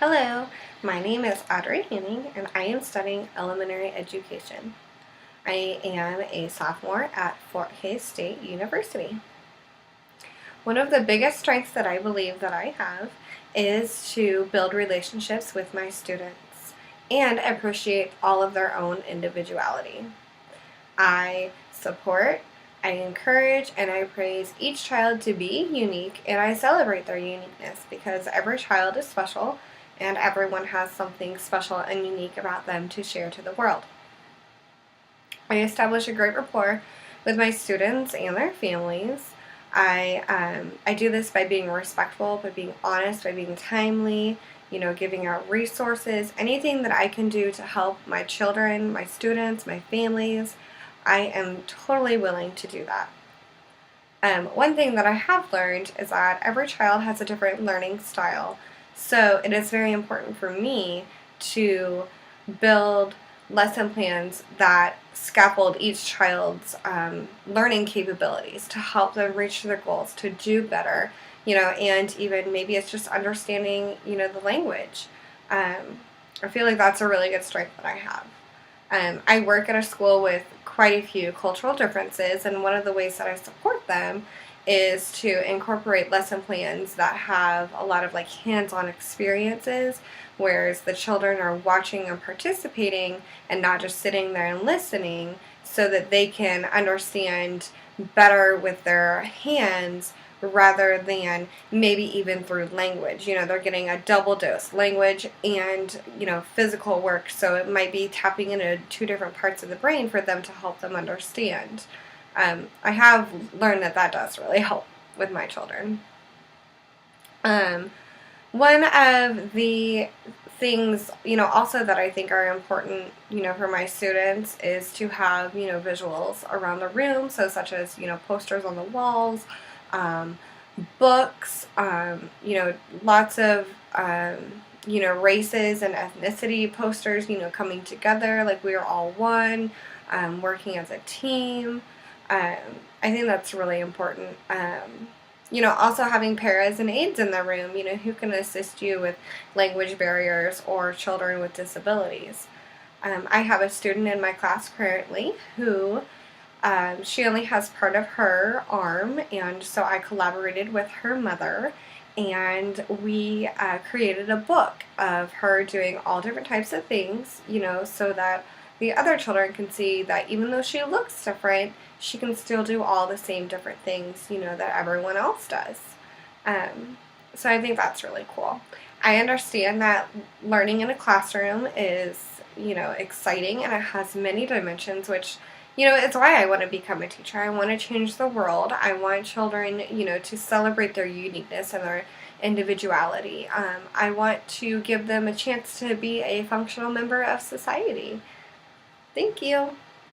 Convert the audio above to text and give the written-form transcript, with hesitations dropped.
Hello, my name is Audrey and I am studying elementary education. I am a sophomore at Fort Hays State University. One of the biggest strengths that I believe that I have is to build relationships with my students and appreciate all of their own individuality. I support, I encourage, and I praise each child to be unique, and I celebrate their uniqueness because every child is special and everyone has something special and unique about them to share to the world. I establish a great rapport with my students and their families. I do this by being respectful, by being honest, by being timely, giving out resources, anything that I can do to help my children, my students, my families. I am totally willing to do that. One thing that I have learned is that every child has a different learning style, so it is very important for me to build lesson plans that scaffold each child's learning capabilities to help them reach their goals, to do better, and even maybe it's just understanding, the language. I feel like that's a really good strength that I have. I work at a school with quite a few cultural differences, and one of the ways that I support them is to incorporate lesson plans that have a lot of hands-on experiences, whereas the children are watching and participating and not just sitting there and listening, so that they can understand better with their hands rather than maybe even through language. They're getting a double dose, language and, physical work, so it might be tapping into two different parts of the brain for them to help them understand. I have learned that does really help with my children. One of the things, also that I think are important, for my students is to have, visuals around the room, so such as, posters on the walls, books, lots of, races and ethnicity posters, coming together, like we are all one, working as a team. I think that's really important. Also having paras and aides in the room, who can assist you with language barriers or children with disabilities. I have a student in my class currently who she only has part of her arm, and so I collaborated with her mother, and we created a book of her doing all different types of things, so that the other children can see that even though she looks different, she can still do all the same different things, that everyone else does. So I think that's really cool. I understand that learning in a classroom is, exciting, and it has many dimensions, which, it's why I want to become a teacher. I want to change the world. I want children, to celebrate their uniqueness and their individuality. I want to give them a chance to be a functional member of society. Thank you.